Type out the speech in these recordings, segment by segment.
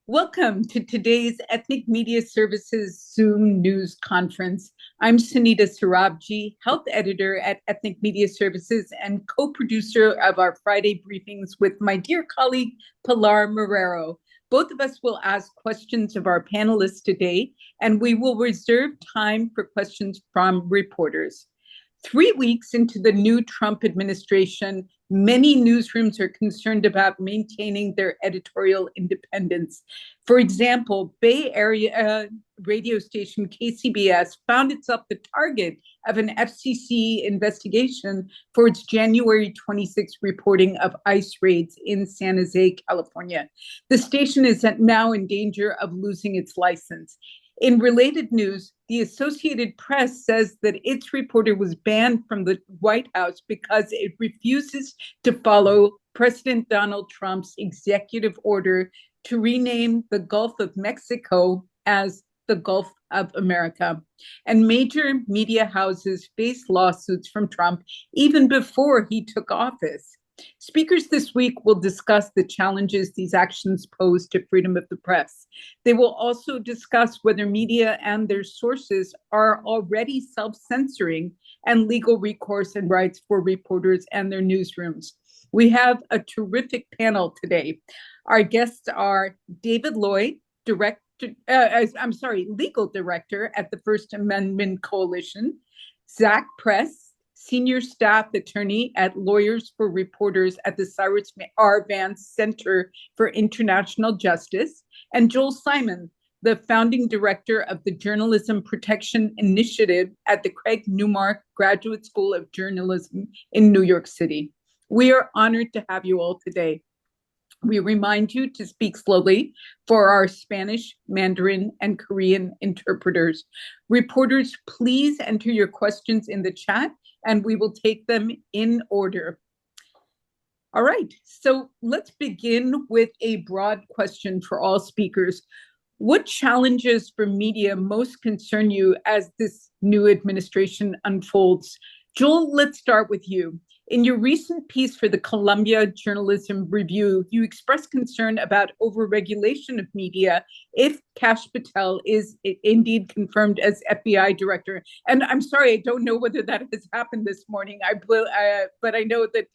Welcome to today's Ethnic Media Services Zoom News Conference. I'm Sunita Sarabji, Health Editor at Ethnic Media Services and co-producer of our Friday briefings with my dear colleague, Pilar Marrero. Both of us will ask questions of our panelists today, and we will reserve time for questions from reporters. 3 weeks into the new Trump administration, many newsrooms are concerned about maintaining their editorial independence. For example, Bay Area radio station KCBS found itself the target of an FCC investigation for its January 26 reporting of ICE raids in San Jose, California. The station is now in danger of losing its license. In related news, the Associated Press says that its reporter was banned from the White House because it refuses to follow President Donald Trump's executive order to rename the Gulf of Mexico as the Gulf of America. And major media houses faced lawsuits from Trump even before he took office. Speakers this week will discuss the challenges these actions pose to freedom of the press. They will also discuss whether media and their sources are already self-censoring and legal recourse and rights for reporters and their newsrooms. We have a terrific panel today. Our guests are David Lloyd, legal director at the First Amendment Coalition, Zach Press, senior staff attorney at Lawyers for Reporters at the Cyrus R. Vance Center for International Justice, and Joel Simon, the founding director of the Journalism Protection Initiative at the Craig Newmark Graduate School of Journalism in New York City. We are honored to have you all today. We remind you to speak slowly for our Spanish, Mandarin, and Korean interpreters. Reporters, please enter your questions in the chat and we will take them in order. All right, so let's begin with a broad question for all speakers. What challenges for media most concern you as this new administration unfolds? Joel, let's start with you. In your recent piece for the Columbia Journalism Review, you expressed concern about overregulation of media if Kash Patel is indeed confirmed as FBI director. And I'm sorry, I don't know whether that has happened this morning, but I know that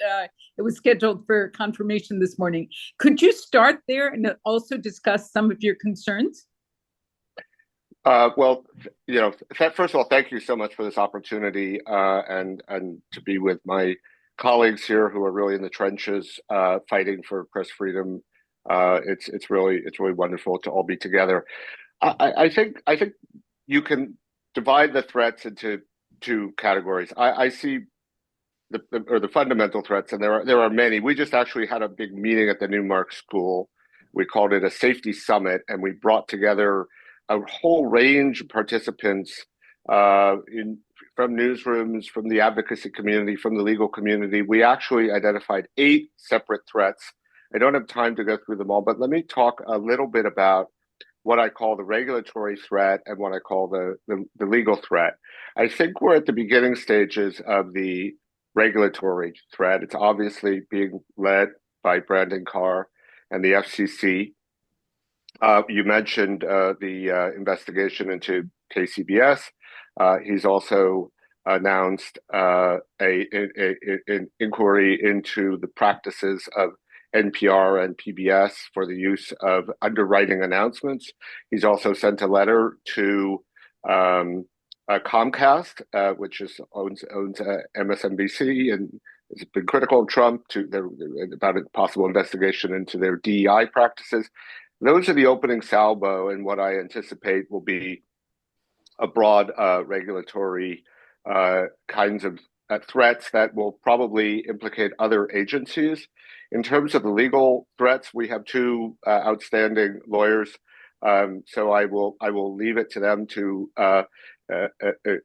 it was scheduled for confirmation this morning. Could you start there and also discuss some of your concerns? Well, first of all, thank you so much for this opportunity and to be with my colleagues here who are really in the trenches fighting for press freedom. It's really wonderful to all be together. I think you can divide the threats into two categories. I see the fundamental threats, and there are many. We just actually had a big meeting at the Newmark School. We called it a safety summit, and we brought together a whole range of participants from newsrooms, from the advocacy community, from the legal community. We actually identified 8 separate threats. I don't have time to go through them all, but let me talk a little bit about what I call the regulatory threat and what I call the legal threat. I think we're at the beginning stages of the regulatory threat. It's obviously being led by Brandon Carr and the FCC. You mentioned the investigation into KCBS. He's also announced an inquiry into the practices of NPR and PBS for the use of underwriting announcements. He's also sent a letter to Comcast, which owns MSNBC, and has been critical of Trump about a possible investigation into their DEI practices. Those are the opening salvo, and what I anticipate will be a broad regulatory kinds of threats that will probably implicate other agencies. In terms of the legal threats, we have 2 outstanding lawyers, so I will leave it to them to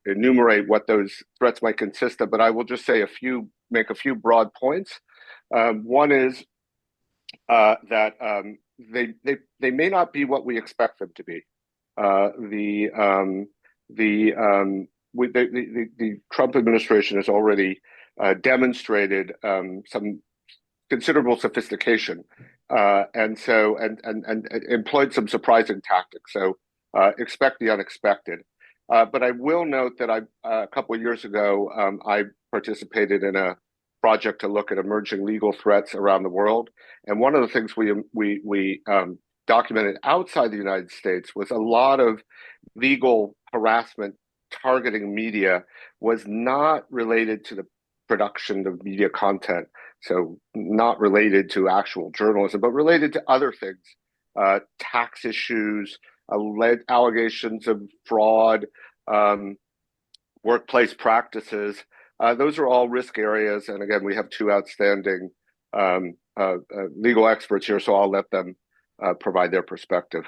enumerate what those threats might consist of. But I will just make a few broad points. One is that they may not be what we expect them to be. The Trump administration has already demonstrated some considerable sophistication and employed some surprising tactics. So expect the unexpected. But I will note that a couple of years ago, I participated in a project to look at emerging legal threats around the world. And one of the things we documented outside the United States was a lot of legal harassment targeting media was not related to the production of media content. So not related to actual journalism, but related to other things, tax issues, allegations of fraud, um, workplace practices. Those are all risk areas. And again, we have two outstanding legal experts here, so I'll let them provide their perspective.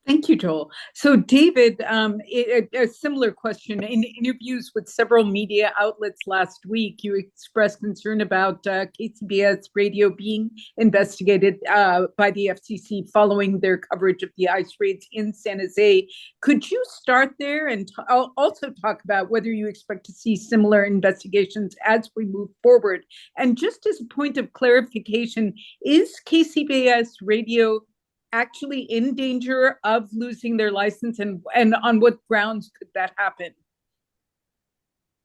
Thank you, Joel. So, David, a similar question. In interviews with several media outlets last week, you expressed concern about KCBS radio being investigated by the FCC following their coverage of the ICE raids in San Jose. Could you start there and also talk about whether you expect to see similar investigations as we move forward? And just as a point of clarification, is KCBS radio actually in danger of losing their license, and on what grounds could that happen?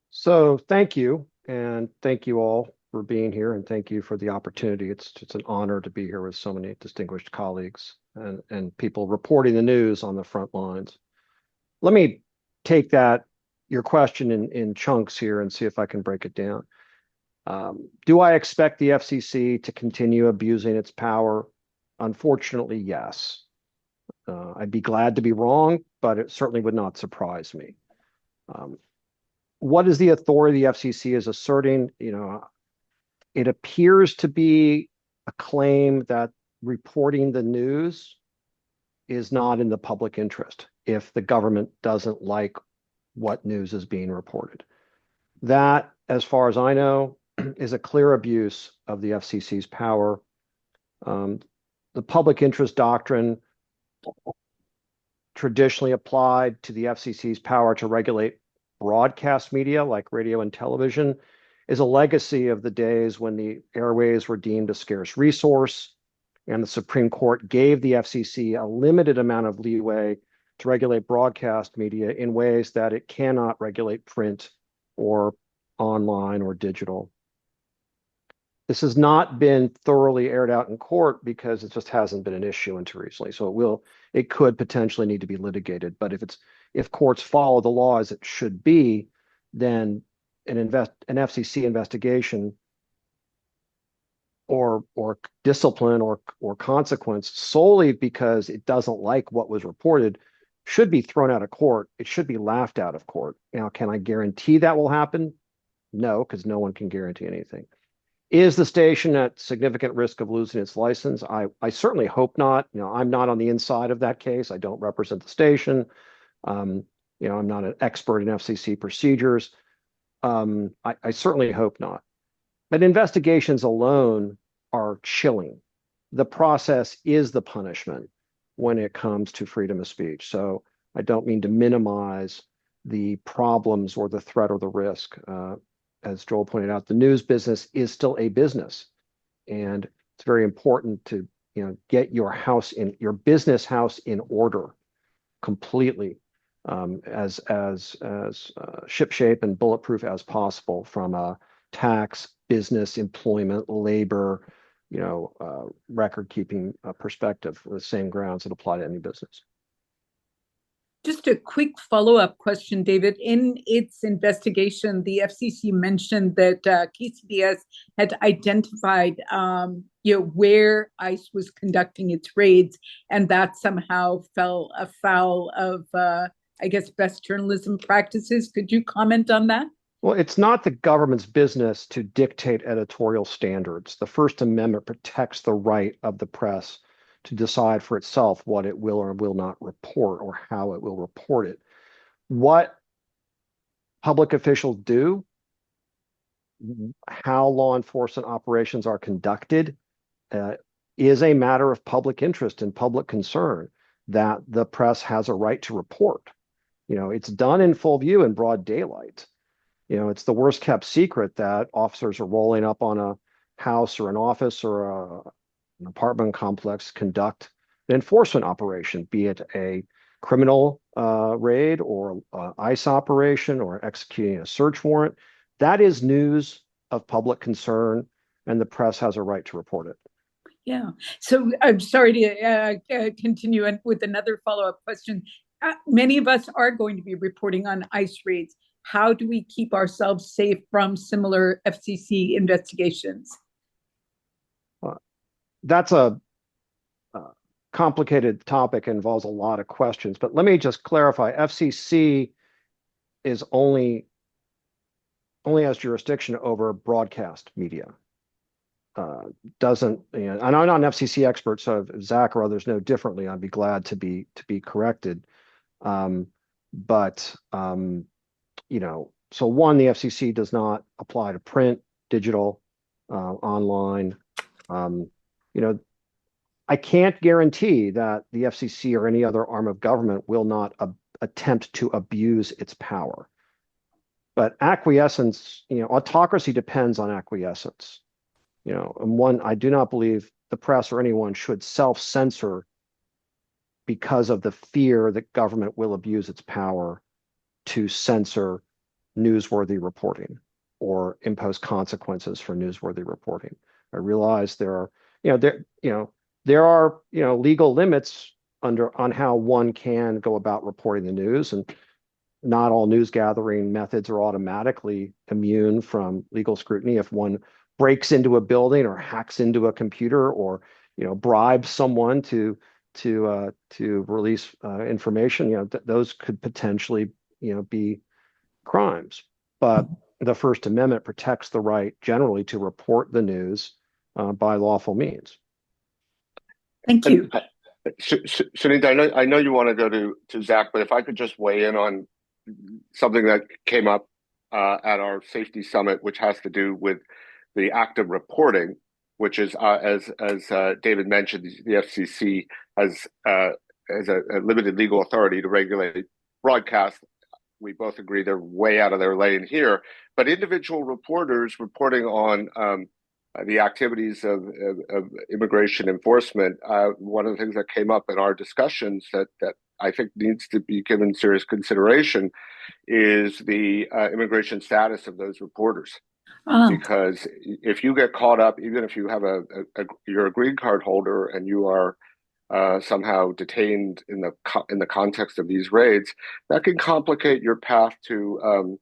So thank you, and thank you all for being here, and thank you for the opportunity. It's an honor to be here with so many distinguished colleagues and people reporting the news on the front lines. Let me take your question in chunks here and see if I can break it down. Do I expect the FCC to continue abusing its power? Unfortunately, yes. I'd be glad to be wrong, but it certainly would not surprise me. What is the authority the FCC is asserting? It appears to be a claim that reporting the news is not in the public interest if the government doesn't like what news is being reported. That, as far as I know, is a clear abuse of the FCC's power. The public interest doctrine traditionally applied to the FCC's power to regulate broadcast media like radio and television is a legacy of the days when the airways were deemed a scarce resource, and the Supreme Court gave the FCC a limited amount of leeway to regulate broadcast media in ways that it cannot regulate print or online or digital. This has not been thoroughly aired out in court because it just hasn't been an issue until recently. So it could potentially need to be litigated. But if courts follow the law as it should be, then an FCC investigation or discipline or consequence solely because it doesn't like what was reported should be thrown out of court. It should be laughed out of court. Now, can I guarantee that will happen? No, because no one can guarantee anything. Is the station at significant risk of losing its license? I certainly hope not. I'm not on the inside of that case. I don't represent the station. I'm not an expert in FCC procedures. I certainly hope not. But investigations alone are chilling. The process is the punishment when it comes to freedom of speech. So I don't mean to minimize the problems or the threat or the risk. As Joel pointed out, the news business is still a business, and it's very important to get your business house in order completely, as shipshape and bulletproof as possible from a tax, business, employment, labor, record keeping perspective. The same grounds that apply to any business. Just a quick follow-up question, David. In its investigation, the FCC mentioned that KCBS had identified, where ICE was conducting its raids, and that somehow fell afoul of, best journalism practices. Could you comment on that? Well, it's not the government's business to dictate editorial standards. The First Amendment protects the right of the press to decide for itself what it will or will not report or how it will report it. What public officials do, how law enforcement operations are conducted, is a matter of public interest and public concern that the press has a right to report. It's done in full view in broad daylight. It's the worst kept secret that officers are rolling up on a house or an office or an apartment complex conduct an enforcement operation, be it a criminal raid or ICE operation or executing a search warrant. That is news of public concern, and the press has a right to report it. Yeah. So I'm sorry to continue with another follow-up question. Many of us are going to be reporting on ICE raids. How do we keep ourselves safe from similar FCC investigations? That's a complicated topic, involves a lot of questions, but let me just clarify. FCC is only has jurisdiction over broadcast media. Doesn't, and I'm not an FCC expert, so if Zach or others know differently, I'd be glad to be corrected. But so one, the FCC does not apply to print, digital, online. I can't guarantee that the FCC or any other arm of government will not attempt to abuse its power. But acquiescence, autocracy depends on acquiescence. And one, I do not believe the press or anyone should self-censor because of the fear that government will abuse its power to censor newsworthy reporting or impose consequences for newsworthy reporting. I realize there are legal limits on how one can go about reporting the news, and not all news gathering methods are automatically immune from legal scrutiny. If one breaks into a building or hacks into a computer or bribes someone to release information, those could potentially be crimes. But the First Amendment protects the right generally to report the news by lawful means. Thank you. Sunita, I know you want to go to Zach, but if I could just weigh in on something that came up at our safety summit, which has to do with the act of reporting, which is as David mentioned, the FCC has a limited legal authority to regulate broadcast. We both agree they're way out of their lane here, but individual reporters reporting on the activities of immigration enforcement. One of the things that came up in our discussions that I think needs to be given serious consideration is the immigration status of those reporters. Because if you get caught up, even if you have you're a green card holder and you are somehow detained in the context of these raids, that can complicate your path to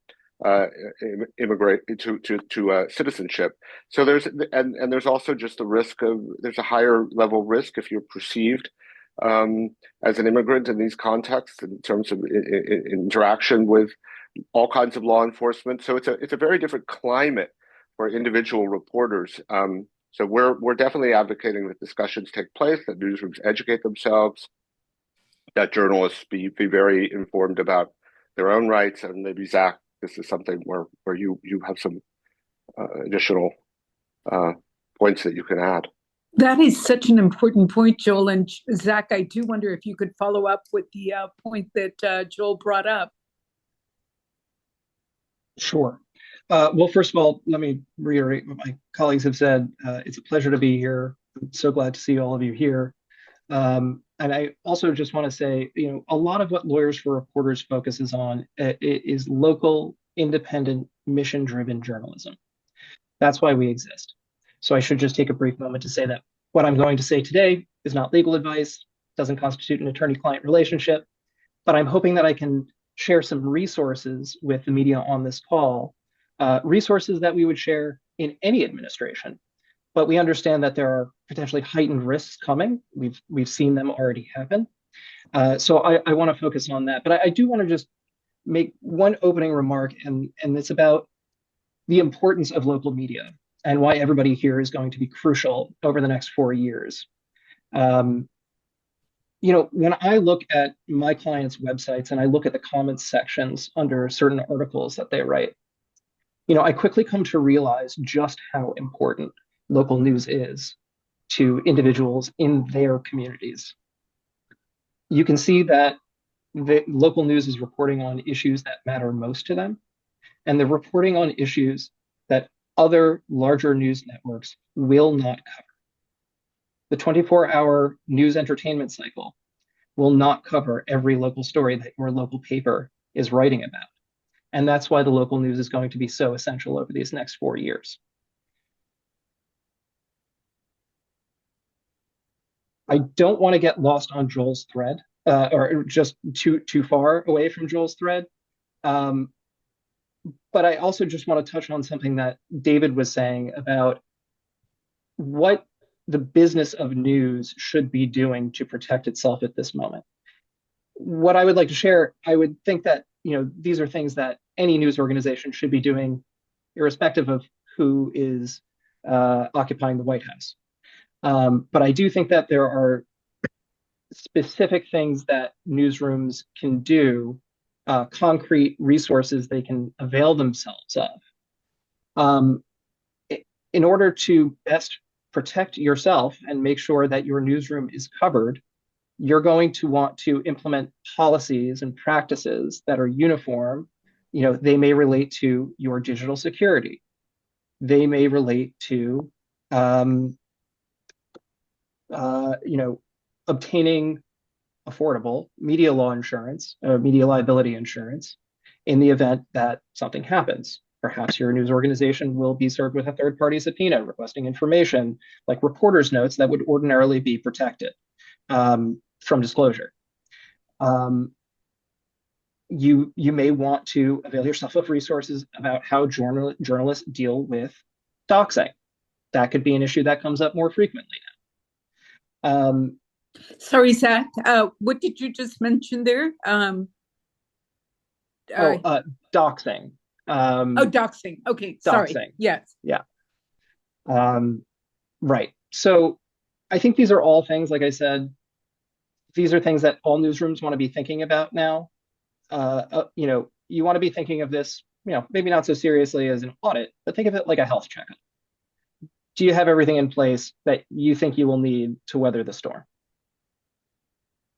immigrate to citizenship. So there's also just the risk of, there's a higher level risk if you're perceived as an immigrant in these contexts in terms of interaction with all kinds of law enforcement. So it's a very different climate for individual reporters. So we're definitely advocating that discussions take place, that newsrooms educate themselves, that journalists be very informed about their own rights. And maybe Zach, this is something where you have some additional points that you can add. That is such an important point, Joel. And Zach, I do wonder if you could follow up with the point that Joel brought up. Sure. Well, first of all, let me reiterate what my colleagues have said. It's a pleasure to be here. I'm so glad to see all of you here. And I also just want to say, a lot of what Lawyers for Reporters focuses on is local, independent, mission-driven journalism. That's why we exist. So I should just take a brief moment to say that what I'm going to say today is not legal advice, doesn't constitute an attorney-client relationship, but I'm hoping that I can share some resources with the media on this call, resources that we would share in any administration. But we understand that there are potentially heightened risks coming. We've seen them already happen. So I want to focus on that. But I do want to just make one opening remark, and it's about the importance of local media and why everybody here is going to be crucial over the next 4 years. When I look at my clients' websites and I look at the comments sections under certain articles that they write, I quickly come to realize just how important local news is to individuals in their communities. You can see that the local news is reporting on issues that matter most to them, and they're reporting on issues that other larger news networks will not cover. The 24-hour news entertainment cycle will not cover every local story that your local paper is writing about. And that's why the local news is going to be so essential over these next 4 years. I don't want to get lost on Joel's thread, or just too far away from Joel's thread. But I also just want to touch on something that David was saying about what the business of news should be doing to protect itself at this moment. What I would like to share, I would think that, these are things that any news organization should be doing, irrespective of who is occupying the White House. But I do think that there are specific things that newsrooms can do, concrete resources they can avail themselves of. In order to best protect yourself and make sure that your newsroom is covered, you're going to want to implement policies and practices that are uniform. They may relate to your digital security. They may relate to, obtaining affordable media law insurance, media liability insurance, in the event that something happens. Perhaps your news organization will be served with a third-party subpoena requesting information like reporter's notes that would ordinarily be protected from disclosure. You may want to avail yourself of resources about how journalists deal with doxing. That could be an issue that comes up more frequently now. Sorry, Zach, what did you just mention there? Doxing. Doxing. Okay, sorry. Doxing. Yes. Yeah. Right. So I think these are all things, like I said, these are things that all newsrooms want to be thinking about now. You want to be thinking of this, maybe not so seriously as an audit, but think of it like a health checkup. Do you have everything in place that you think you will need to weather the storm?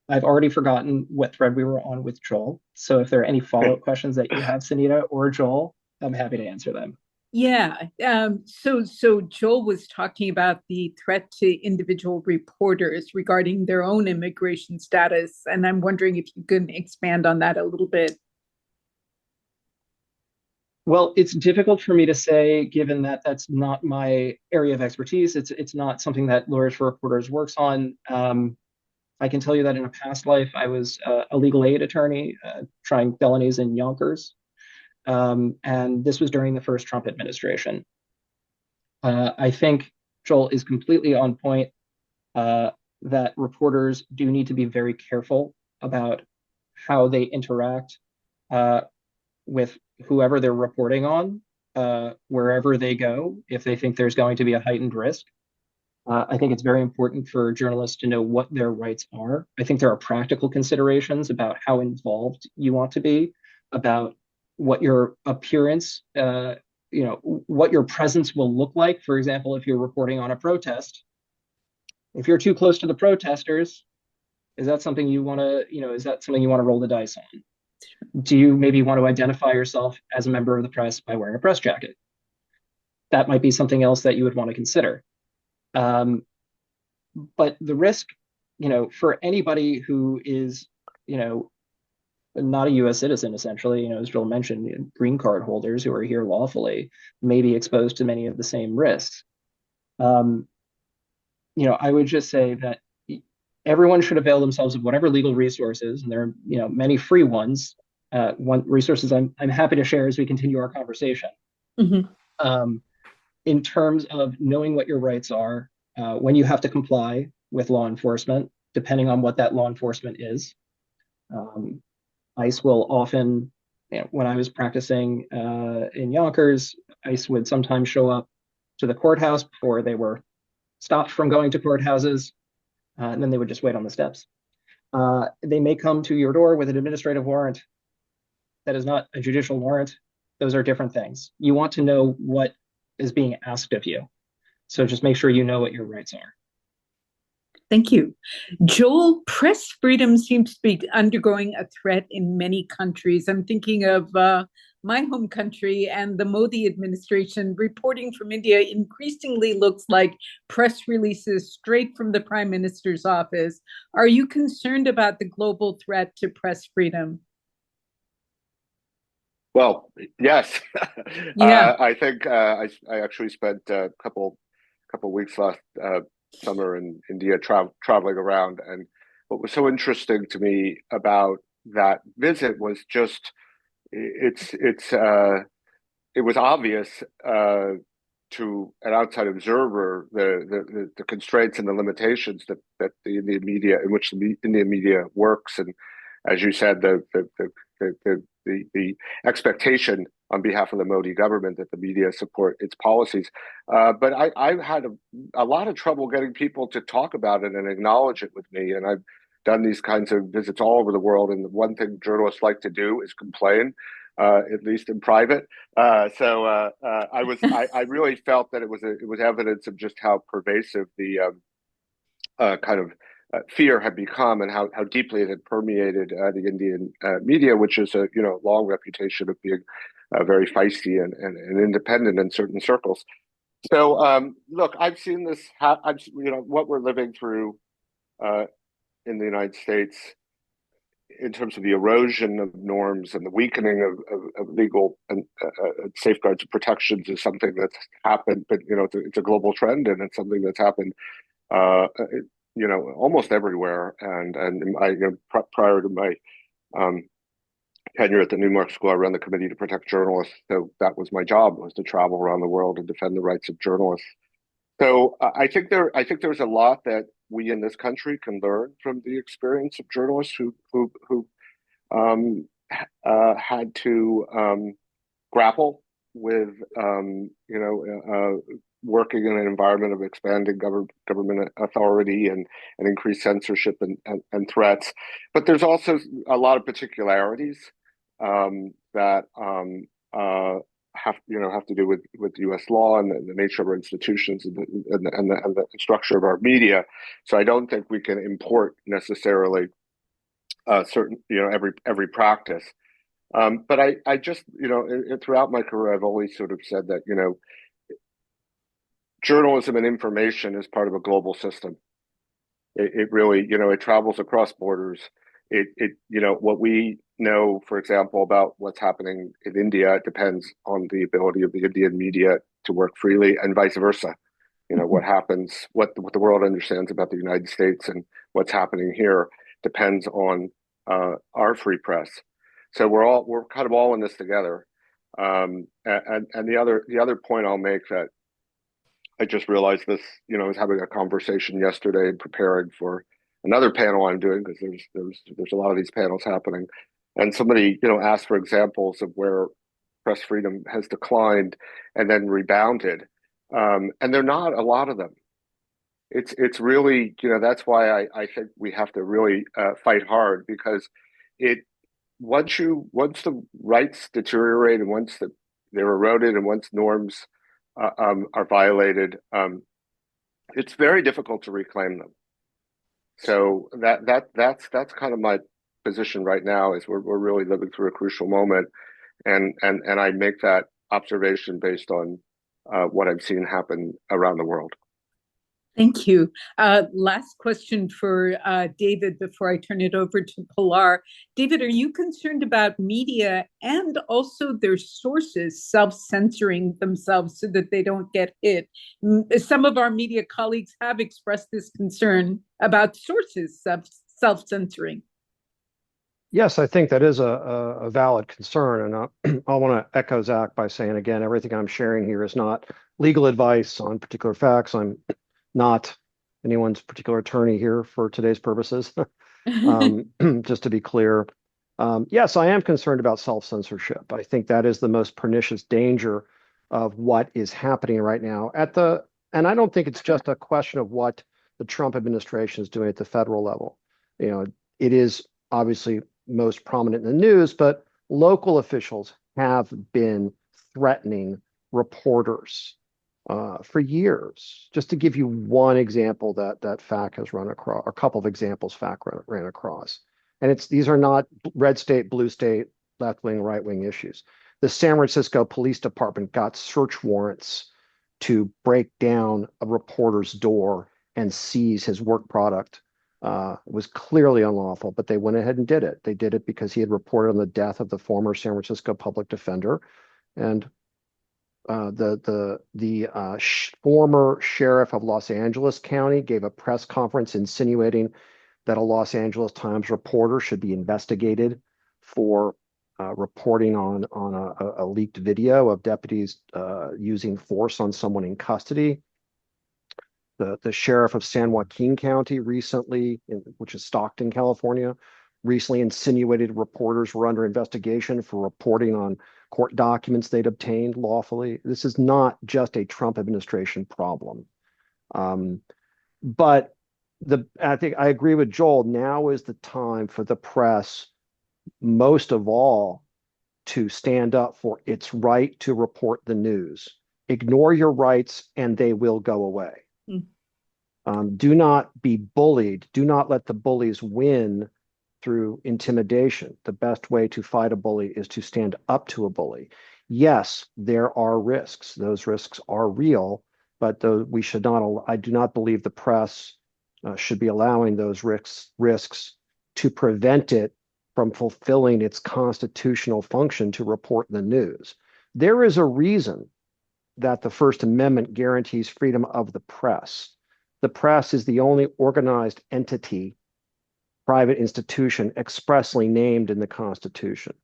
I've already forgotten what thread we were on with Joel. So if there are any follow-up questions that you have, Sunita or Joel, I'm happy to answer them. Yeah. So Joel was talking about the threat to individual reporters regarding their own immigration status, and I'm wondering if you can expand on that a little bit. Well, it's difficult for me to say, given that that's not my area of expertise. It's not something that Lawyers for Reporters works on. I can tell you that in a past life, I was a legal aid attorney trying felonies in Yonkers. And this was during the first Trump administration. I think Joel is completely on point that reporters do need to be very careful about how they interact with whoever they're reporting on, wherever they go, if they think there's going to be a heightened risk. I think it's very important for journalists to know what their rights are. I think there are practical considerations about how involved you want to be, about what your appearance, what your presence will look like. For example, if you're reporting on a protest, if you're too close to the protesters, is that something you want to, is that something you want to roll the dice on? Do you maybe want to identify yourself as a member of the press by wearing a press jacket? That might be something else that you would want to consider. But the risk, for anybody who is, not a U.S. citizen, essentially, as Joel mentioned, green card holders who are here lawfully may be exposed to many of the same risks. I would just say that everyone should avail themselves of whatever legal resources, and there are, many free ones. Resources I'm happy to share as we continue our conversation. Mm-hmm. In terms of knowing what your rights are, when you have to comply with law enforcement, depending on what that law enforcement is. ICE will often, when I was practicing in Yonkers, ICE would sometimes show up to the courthouse before they were stopped from going to courthouses, and then they would just wait on the steps. They may come to your door with an administrative warrant. That is not a judicial warrant. Those are different things. You want to know what is being asked of you. So just make sure you know what your rights are. Thank you. Joel, press freedom seems to be undergoing a threat in many countries. I'm thinking of my home country, and the Modi administration reporting from India increasingly looks like press releases straight from the Prime Minister's office. Are you concerned about the global threat to press freedom? Well, yes. Yeah. I think I actually spent a couple weeks last summer in India traveling around, and what was so interesting to me about that visit was just it was obvious to an outside observer the constraints and the limitations that the Indian media in which the Indian media works, and as you said, the expectation on behalf of the Modi government that the media support its policies. But I've had a lot of trouble getting people to talk about it and acknowledge it with me. And I've done these kinds of visits all over the world. And the one thing journalists like to do is complain, at least in private. I really felt that it was evidence of just how pervasive the kind of fear had become, and how deeply it had permeated the Indian media, which is a long reputation of being very feisty and independent in certain circles. So look, I've seen this. What we're living through uh, in the United States in terms of the erosion of norms and the weakening of legal and safeguards and protections is something that's happened. But it's a global trend, and it's something that's happened uh, almost everywhere. And prior to my um, tenure at the Newmark School, I ran the committee to protect journalists. So that was my job, was to travel around the world and defend the rights of journalists. So I think there's a lot that we in this country can learn from the experience of journalists who um, had to grapple with working in an environment of expanding government authority and increased censorship and threats. But there's also a lot of particularities that have to do with U.S. law and the nature of our institutions and the structure of our media. So I don't think we can import necessarily certain every practice. But I just throughout my career I've always sort of said that journalism and information is part of a global system. It really, it travels across borders. What we know, for example, about what's happening in India, it depends on the ability of the Indian media to work freely, and vice versa. What happens, what the world understands about the United States and what's happening here depends on our free press. So we're kind of all in this together. And the other point I'll make that I just realized this, I was having a conversation yesterday and preparing for another panel I'm doing, because there's a lot of these panels happening. And somebody, asked for examples of where press freedom has declined and then rebounded. And there are not a lot of them. It's really, that's why I think we have to really fight hard, because it once the rights deteriorate, and once they're eroded, and once norms are violated, it's very difficult to reclaim them. So that's kind of my position right now, is we're really living through a crucial moment, and I make that observation based on what I've seen happen around the world. Thank you. Last question for David before I turn it over to Pilar. David, are you concerned about media and also their sources self-censoring themselves so that they don't get hit? Some of our media colleagues have expressed this concern about sources self-censoring. Yes, I think that is a valid concern. And I want to echo Zach by saying, again, everything I'm sharing here is not legal advice on particular facts. I'm not anyone's particular attorney here for today's purposes. Just to be clear. Yes, I am concerned about self-censorship. I think that is the most pernicious danger of what is happening right now and I don't think it's just a question of what the Trump administration is doing at the federal level. It is obviously most prominent in the news, but local officials have been threatening reporters for years. Just to give you one example that FAC has run across, a couple of examples FAC ran across. And these are not red state, blue state, left wing, right wing issues. The San Francisco Police Department got search warrants to break down a reporter's door and seize his work product. It was clearly unlawful, but they went ahead and did it. They did it because he had reported on the death of the former San Francisco public defender, and former sheriff of Los Angeles County gave a press conference insinuating that a Los Angeles Times reporter should be investigated for reporting on a leaked video of deputies using force on someone in custody. The sheriff of San Joaquin County recently, which is Stockton, California, recently insinuated reporters were under investigation for reporting on court documents they'd obtained lawfully. This is not just a Trump administration problem. But I think I agree with Joel. Now is the time for the press, most of all, to stand up for its right to report the news. Ignore your rights and they will go away. Do not be bullied. Do not let the bullies win through intimidation. The best way to fight a bully is to stand up to a bully. Yes, there are risks. Those risks are real, but we should not. I do not believe the press should be allowing those risks to prevent it from fulfilling its constitutional function to report the news. There is a reason that the First Amendment guarantees freedom of the press. The press is the only organized entity, private institution expressly named in the Constitution.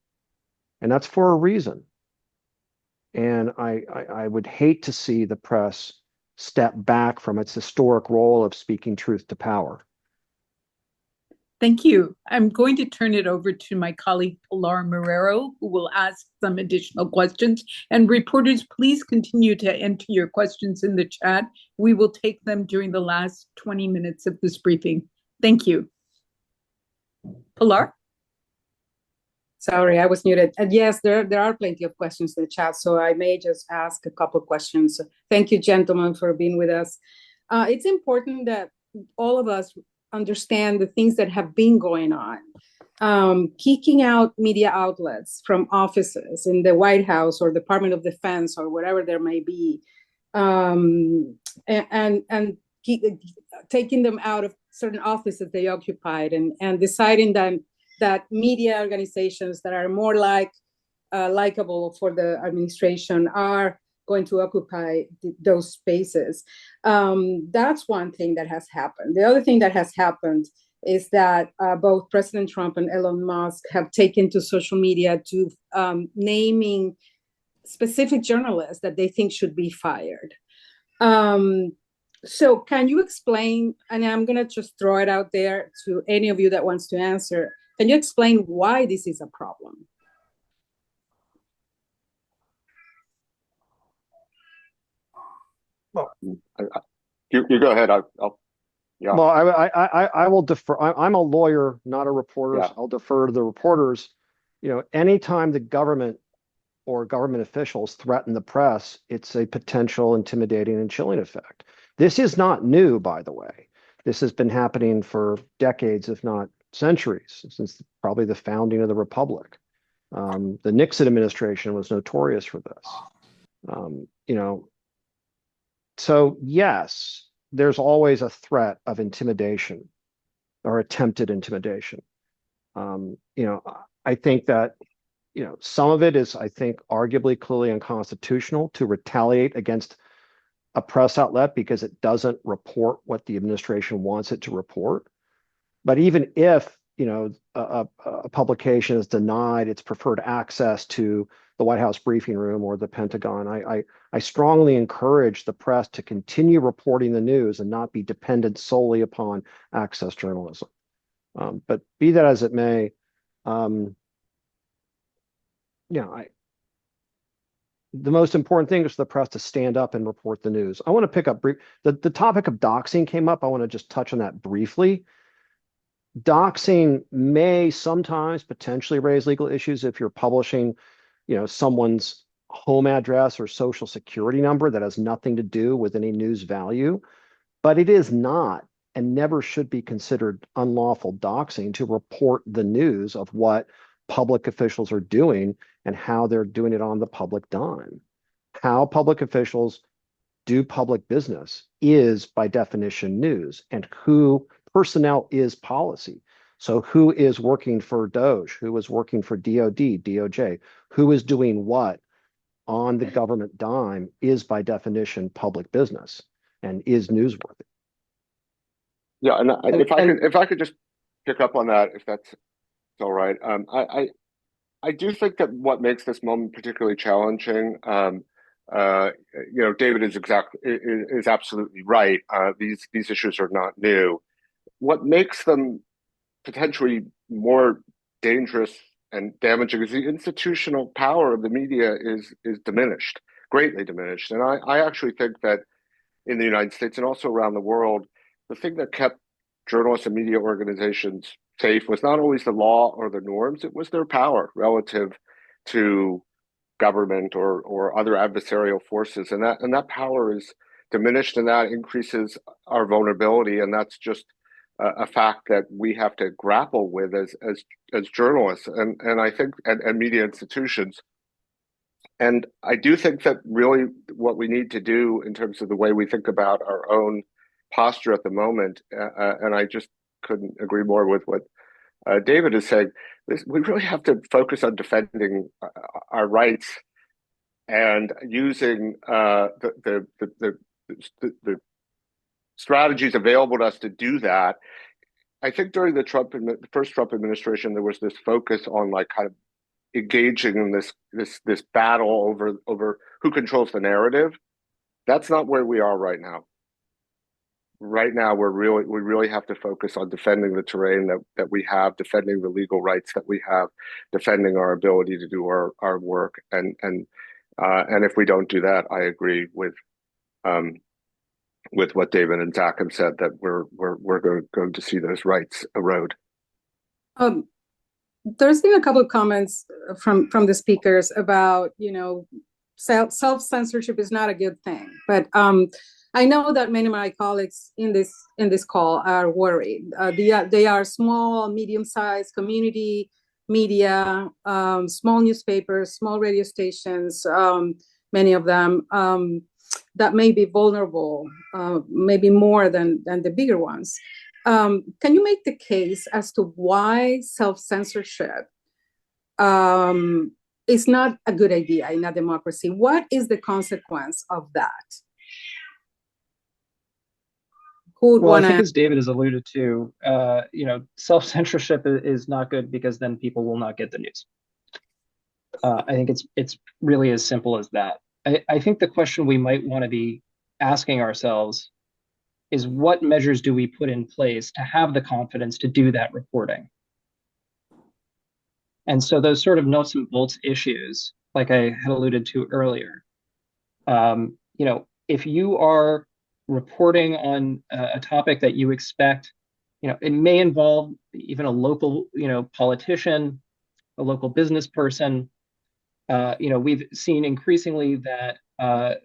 And that's for a reason. And I would hate to see the press step back from its historic role of speaking truth to power. Thank you. I'm going to turn it over to my colleague, Pilar Marrero, who will ask some additional questions. And reporters, please continue to enter your questions in the chat. We will take them during the last 20 minutes of this briefing. Thank you. Pilar? Sorry, I was muted. And yes, there are plenty of questions in the chat, so I may just ask a couple of questions. Thank you, gentlemen, for being with us. It's important that all of us understand the things that have been going on. Kicking out media outlets from offices in the White House or Department of Defense or whatever there may be, and taking them out of certain offices they occupied, and deciding that media organizations that are more likable for the administration are going to occupy those spaces. That's one thing that has happened. The other thing that has happened is that both President Trump and Elon Musk have taken to social media to naming specific journalists that they think should be fired. So can you explain, and I'm going to just throw it out there to any of you that wants to answer, can you explain why this is a problem? Well, you go ahead. Yeah. Well, I will defer. I'm a lawyer, not a reporter. Yeah. So I'll defer to the reporters. Anytime the government or government officials threaten the press, it's a potential intimidating and chilling effect. This is not new, by the way. This has been happening for decades, if not centuries, since probably the founding of the Republic. The Nixon administration was notorious for this. So yes, there's always a threat of intimidation or attempted intimidation. I think that, some of it is, I think, arguably clearly unconstitutional to retaliate against a press outlet because it doesn't report what the administration wants it to report. But even if, a publication is denied its preferred access to the White House briefing room or the Pentagon, I strongly encourage the press to continue reporting the news and not be dependent solely upon access journalism. But be that as it may, the most important thing is for the press to stand up and report the news. I want to pick up the topic of doxing came up. I want to just touch on that briefly. Doxing may sometimes potentially raise legal issues if you're publishing, someone's home address or social security number that has nothing to do with any news value. But it is not and never should be considered unlawful doxing to report the news of what public officials are doing and how they're doing it on the public dime. How public officials do public business is by definition news, and who personnel is policy. So who is working for Doge, who is working for DOD, DOJ, who is doing what on the government dime is by definition public business and is newsworthy. Yeah, and if I could just pick up on that, if that's all right. I do think that what makes this moment particularly challenging, David is absolutely right. These issues are not new. What makes them potentially more dangerous and damaging is the institutional power of the media is diminished, greatly diminished. And I actually think that in the United States and also around the world, the thing that kept journalists and media organizations safe was not always the law or the norms, it was their power relative to government or other adversarial forces. And that power is diminished, and that increases our vulnerability. And that's just a fact that we have to grapple with as journalists and I think and media institutions. And I do think that really what we need to do in terms of the way we think about our own posture at the moment, and I just couldn't agree more with what David is saying, we really have to focus on defending our rights and using the strategies available to us to do that. I think during the first Trump administration, there was this focus on like kind of engaging in this battle over who controls the narrative. That's not where we are right now. Right now, we really have to focus on defending the terrain that we have, defending the legal rights that we have, defending our ability to do our work. And if we don't do that, I agree with what David and Zach have said, that we're going to see those rights erode. There's been a couple of comments from the speakers about, self-censorship is not a good thing, but I know that many of my colleagues in this call are worried. They are small, medium-sized community media, small newspapers, small radio stations, many of them that may be vulnerable, maybe more than the bigger ones. Can you make the case as to why self-censorship is not a good idea in a democracy? What is the consequence of that? I think as David has alluded to, self-censorship is not good because then people will not get the news. I think it's really as simple as that. I think the question we might want to be asking ourselves is, what measures do we put in place to have the confidence to do that reporting? And so those sort of nuts and bolts issues, like I had alluded to earlier, if you are reporting on a topic that you expect, it may involve even a local, politician, a local business person. We've seen increasingly that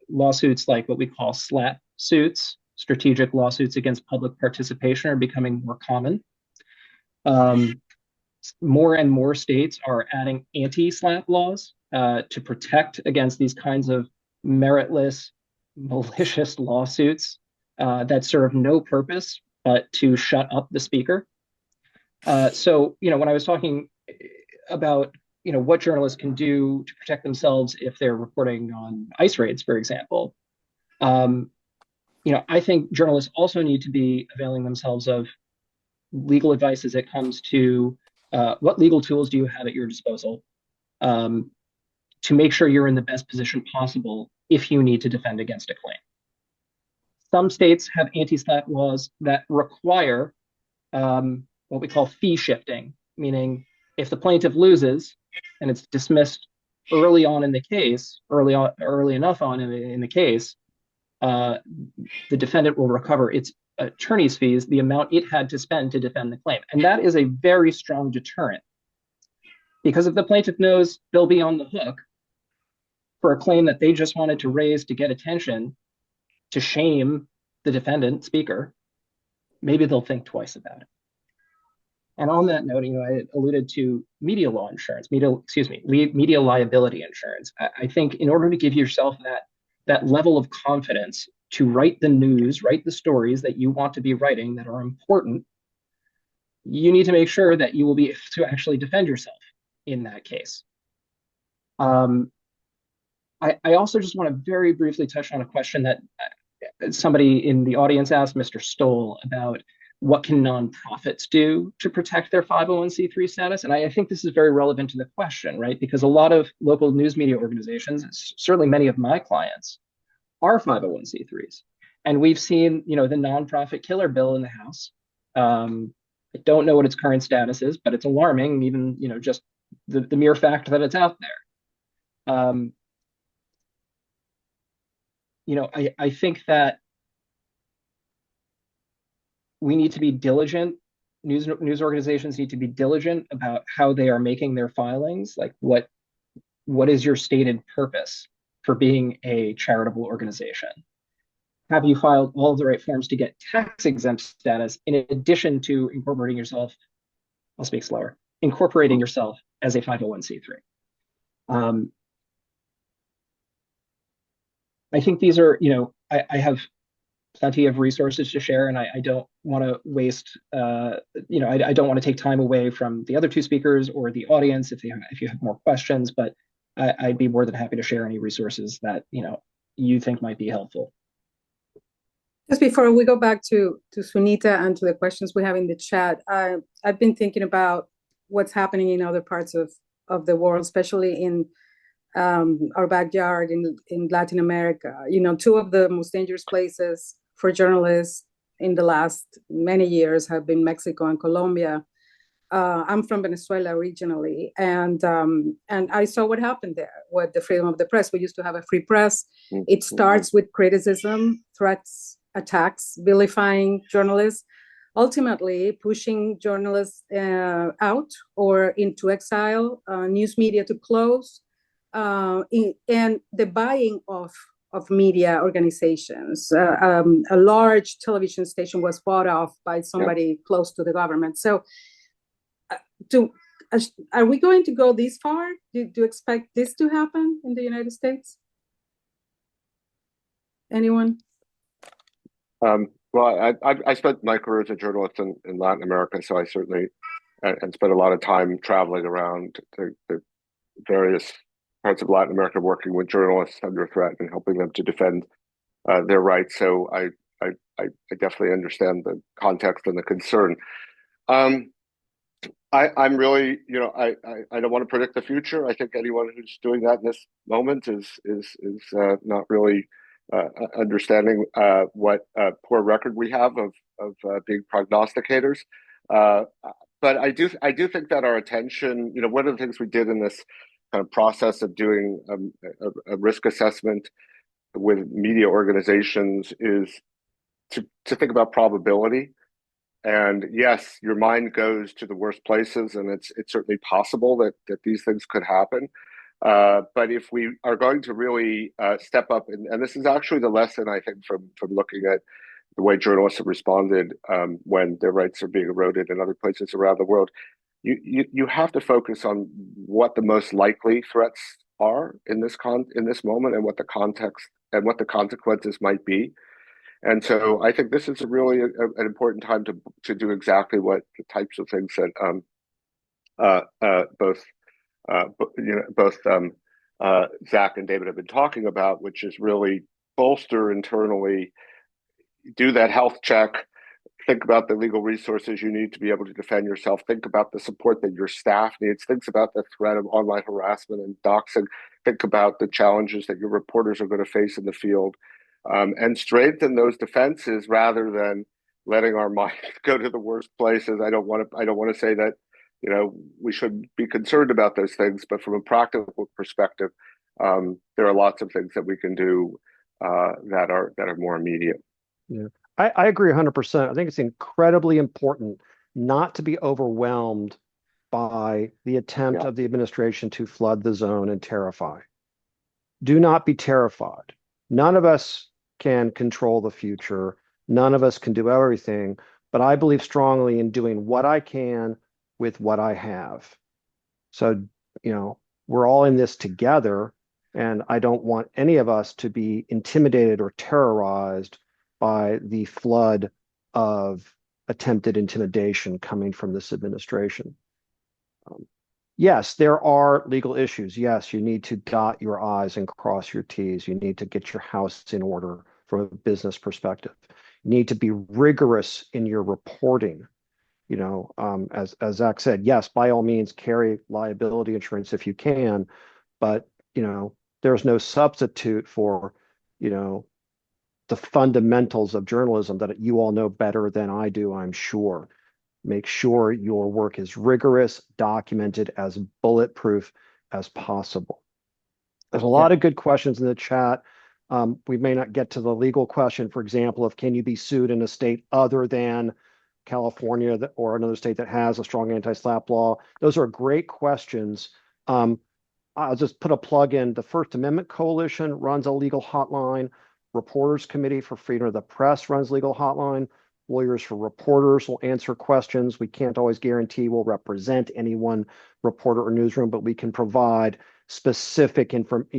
lawsuits like what we call SLAPP suits, strategic lawsuits against public participation, are becoming more common. More and more states are adding anti-SLAPP laws to protect against these kinds of meritless, malicious lawsuits that serve no purpose but to shut up the speaker. So, when I was talking about, what journalists can do to protect themselves if they're reporting on ICE raids, for example, I think journalists also need to be availing themselves of legal advice as it comes to what legal tools do you have at your disposal to make sure you're in the best position possible if you need to defend against a claim. Some states have anti-SLAPP laws that require what we call fee shifting, meaning if the plaintiff loses and it's dismissed early enough on in the case, the defendant will recover its attorney's fees, the amount it had to spend to defend the claim. And that is a very strong deterrent, because if the plaintiff knows they'll be on the hook for a claim that they just wanted to raise to get attention to shame the defendant speaker, maybe they'll think twice about it. And on that note, I alluded to media law insurance, media liability insurance. I think in order to give yourself that level of confidence to write the news, write the stories that you want to be writing that are important, you need to make sure that you will be able to actually defend yourself in that case. I also just want to very briefly touch on a question that somebody in the audience asked Mr. Stoll about what can nonprofits do to protect their 501c3 status? And I think this is very relevant to the question, right? Because a lot of local news media organizations, certainly many of my clients, are 501c3s. And we've seen, the nonprofit killer bill in the House. I don't know what its current status is, but it's alarming, even, just the mere fact that it's out there. I think that we need to be diligent. News organizations need to be diligent about how they are making their filings. Like, what is your stated purpose for being a charitable organization? Have you filed all of the right forms to get tax exempt status in addition to incorporating yourself? I'll speak slower. Incorporating yourself as a 501c3. I think these are, I have plenty of resources to share, and I don't want to waste, I don't want to take time away from the other two speakers or the audience if you have more questions, but I'd be more than happy to share any resources that, you think might be helpful. Just before we go back to Sunita and to the questions we have in the chat, I've been thinking about what's happening in other parts of the world, especially in our backyard in Latin America. Two of the most dangerous places for journalists in the last many years have been Mexico and Colombia. I'm from Venezuela originally, and I saw what happened there with the freedom of the press. We used to have a free press. It starts with criticism, threats, attacks, vilifying journalists, ultimately pushing journalists out or into exile, news media to close, and the buying of media organizations. A large television station was bought off by somebody close to the government. So are we going to go this far? Do you expect this to happen in the United States? Anyone? Well, I spent my career as a journalist in Latin America, so I certainly and spent a lot of time traveling around the various parts of Latin America, working with journalists under threat and helping them to defend their rights. So I definitely understand the context and the concern. I'm really, I don't want to predict the future. I think anyone who's doing that in this moment is not really understanding what poor record we have of being prognosticators. But I do think that our attention, one of the things we did in this kind of process of doing a risk assessment with media organizations is to think about probability. And yes, your mind goes to the worst places, and it's certainly possible that these things could happen. But if we are going to really step up, and this is actually the lesson, I think, from looking at the way journalists have responded when their rights are being eroded in other places around the world, you have to focus on what the most likely threats are in this moment, and what the context and what the consequences might be. And so I think this is really an important time to do exactly what the types of things that both Zach and David have been talking about, which is really bolster internally, do that health check, think about the legal resources you need to be able to defend yourself, think about the support that your staff needs, think about the threat of online harassment and doxing, think about the challenges that your reporters are going to face in the field. And strengthen those defenses rather than letting our mind go to the worst places. I don't want to say that we shouldn't be concerned about those things, but from a practical perspective, there are lots of things that we can do that are more immediate. Yeah, I agree 100%. I think it's incredibly important not to be overwhelmed by the attempt of the administration to flood the zone and terrify. do not be terrified. None of us can control the future. None of us can do everything, but I believe strongly in doing what I can with what I have. So, we're all in this together, and I don't want any of us to be intimidated or terrorized by the flood of attempted intimidation coming from this administration. Yes, there are legal issues. Yes, you need to dot your I's and cross your T's. You need to get your house in order from a business perspective. You need to be rigorous in your reporting. As Zach said, yes, by all means, carry liability insurance if you can, but there's no substitute for the fundamentals of journalism that you all know better than I do, I'm sure. Make sure your work is rigorous, documented, as bulletproof as possible. There's a lot of good questions in the chat. We may not get to the legal question, for example, of can you be sued in a state other than California or another state that has a strong anti-SLAPP law? Those are great questions. I'll just put a plug in. The First Amendment Coalition runs a legal hotline. Reporters Committee for Freedom of the Press runs legal hotline. Lawyers for Reporters will answer questions. We can't always guarantee we'll represent any one reporter or newsroom, but we can provide specific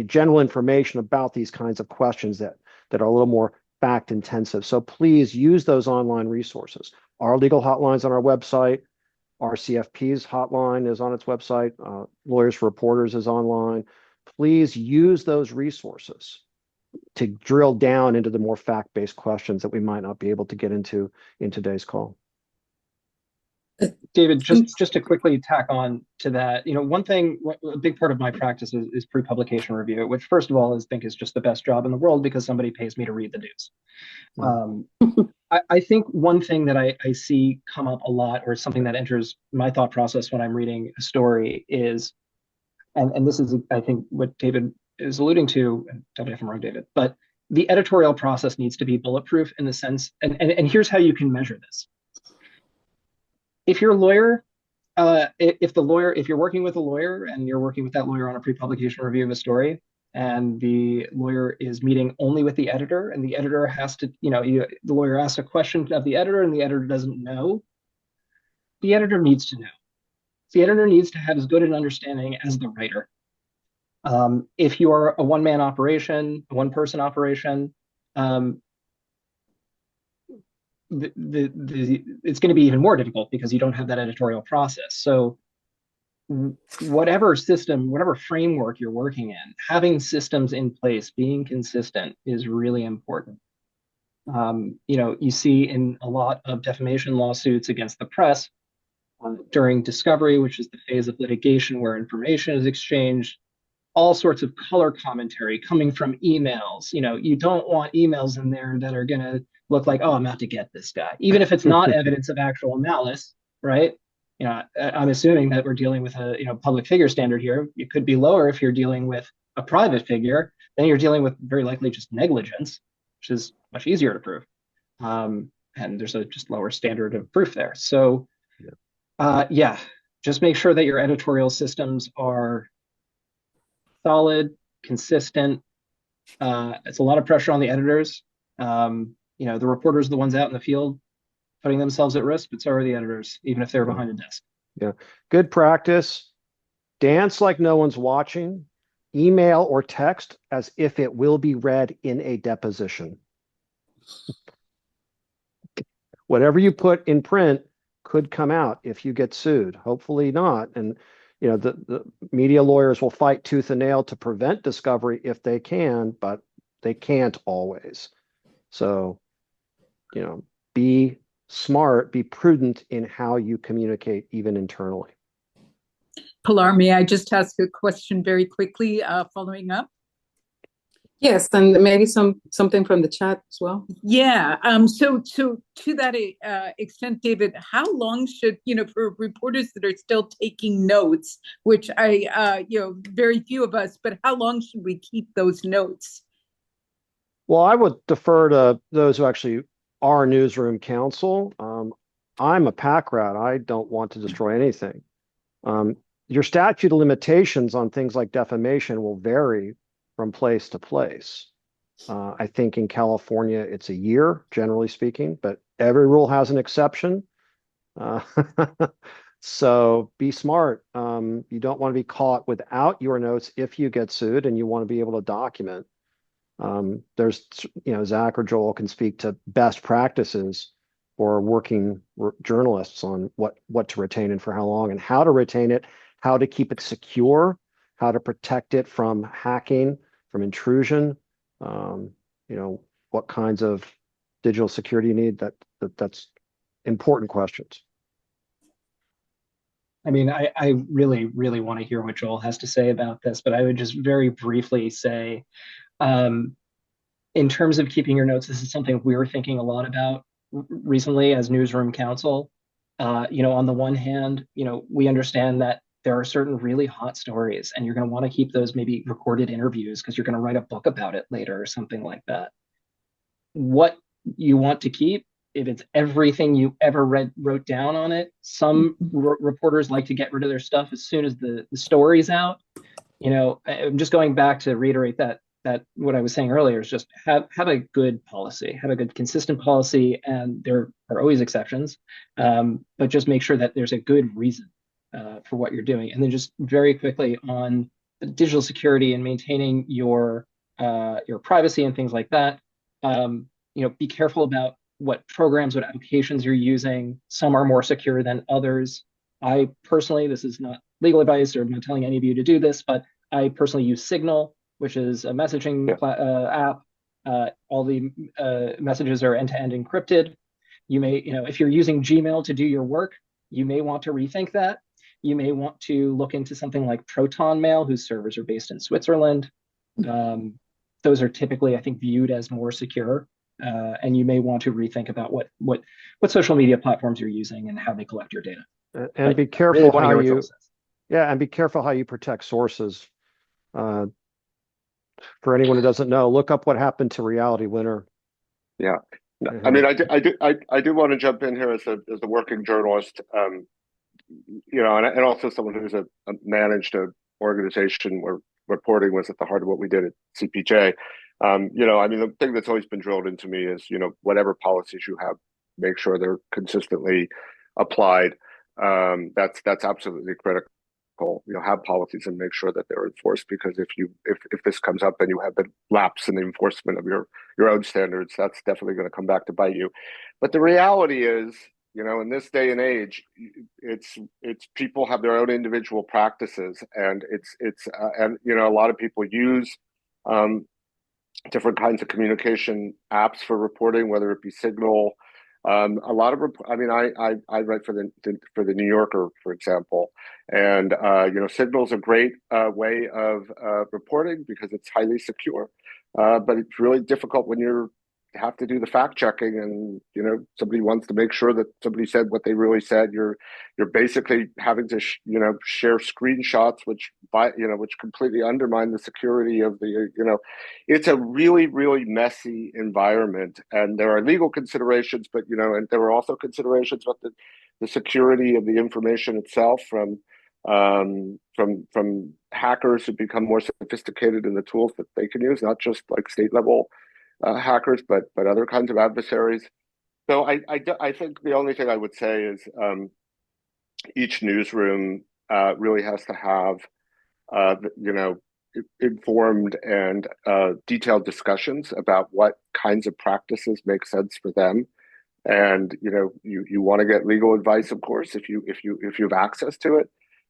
general information about these kinds of questions that are a little more fact intensive. So please use those online resources. Our legal hotlines on our website. RCFP's hotline is on its website. Lawyers for Reporters is online. Please use those resources to drill down into the more fact-based questions that we might not be able to get into in today's call. David, just to quickly tack on to that, one thing, a big part of my practice is pre-publication review, which first of all I think is just the best job in the world because somebody pays me to read the news. I think one thing that I see come up a lot, or something that enters my thought process when I'm reading a story is, and this is, I think, what David is alluding to, and tell me if I'm wrong, David, but the editorial process needs to be bulletproof in the sense, and here's how you can measure this. If you're a lawyer, if you're working with a lawyer and you're working with that lawyer on a pre-publication review of a story, and the lawyer is meeting only with the editor, and the editor has to, the lawyer asks a question of the editor and the editor doesn't know, the editor needs to know. The editor needs to have as good an understanding as the writer. If you are a one-man operation, a one-person operation, it's going to be even more difficult because you don't have that editorial process. So whatever system, whatever framework you're working in, having systems in place, being consistent is really important. You see in a lot of defamation lawsuits against the press during discovery, which is the phase of litigation where information is exchanged, all sorts of color commentary coming from emails. You don't want emails in there that are going to look like, oh, I'm out to get this guy, even if it's not evidence of actual malice, right? I'm assuming that we're dealing with a public figure standard here. It could be lower if you're dealing with a private figure. Then you're dealing with very likely just negligence, which is much easier to prove. And there's a just lower standard of proof there. So, just make sure that your editorial systems are solid, consistent. It's a lot of pressure on the editors. The reporters are the ones out in the field putting themselves at risk, but so are the editors, even if they're behind a desk. Yeah, good practice. Dance like no one's watching. Email or text as if it will be read in a deposition. Whatever you put in print could come out if you get sued. Hopefully not. And the media lawyers will fight tooth and nail to prevent discovery if they can, but they can't always. So, be smart, be prudent in how you communicate, even internally. Pilar, may I just ask a question very quickly, following up? Yes, and maybe something from the chat as well. Yeah. So to that extent, David, how long should, for reporters that are still taking notes, which very few of us, but how long should we keep those notes? Well, I would defer to those who actually are newsroom counsel. I'm a pack rat. I don't want to destroy anything. Your statute of limitations on things like defamation will vary from place to place. I think in California, it's a year, generally speaking, but every rule has an exception. So be smart. You don't want to be caught without your notes if you get sued, and you want to be able to document. There's, Zach or Joel can speak to best practices for working journalists on what to retain and for how long, and how to retain it, how to keep it secure, how to protect it from hacking, from intrusion. What kinds of digital security you need. That's important questions. I mean, I really, really want to hear what Joel has to say about this, but I would just very briefly say, in terms of keeping your notes, this is something we were thinking a lot about recently as Newsroom Council. On the one hand, we understand that there are certain really hot stories, and you're going to want to keep those maybe recorded interviews because you're going to write a book about it later or something like that. What you want to keep, if it's everything you ever wrote down on it, some reporters like to get rid of their stuff as soon as the story's out. I'm just going back to reiterate that what I was saying earlier is just have a good policy, have a good consistent policy, and there are always exceptions, but just make sure that there's a good reason for what you're doing. And then just very quickly on digital security and maintaining your privacy and things like that. Be careful about what programs, what applications you're using. Some are more secure than others. I personally, this is not legal advice, or I'm not telling any of you to do this, but I personally use Signal, which is a messaging app. All the messages are end-to-end encrypted. You may, if you're using Gmail to do your work, you may want to rethink that. You may want to look into something like Proton Mail, whose servers are based in Switzerland. Those are typically, I think, viewed as more secure. And you may want to rethink about what social media platforms you're using and how they collect your data. And be careful how you, and be careful how you protect sources. For anyone who doesn't know, look up what happened to Reality Winner. Yeah, I mean, I do want to jump in here as a working journalist, and also someone who's managed an organization where reporting was at the heart of what we did at CPJ. I mean, the thing that's always been drilled into me is, whatever policies you have, make sure they're consistently applied. That's absolutely critical. Have policies and make sure that they're enforced, because if this comes up and you have a lapse in the enforcement of your own standards, that's definitely going to come back to bite you. But the reality is, in this day and age, it's people have their own individual practices, and a lot of people use different kinds of communication apps for reporting, whether it be Signal. A lot of, I write for the New Yorker, for example, and Signal's a great way of reporting because it's highly secure, but it's really difficult when you have to do the fact checking, and somebody wants to make sure that somebody said what they really said. You're basically having to share screenshots which completely undermine the security of the it's a really, really messy environment, and there are legal considerations, but and there are also considerations about the security of the information itself from hackers who become more sophisticated in the tools that they can use, not just like state level hackers, but other kinds of adversaries. So I think the only thing I would say is each newsroom really has to have informed and detailed discussions about what kinds of practices make sense for them. And you want to get legal advice, of course, if you have access to it,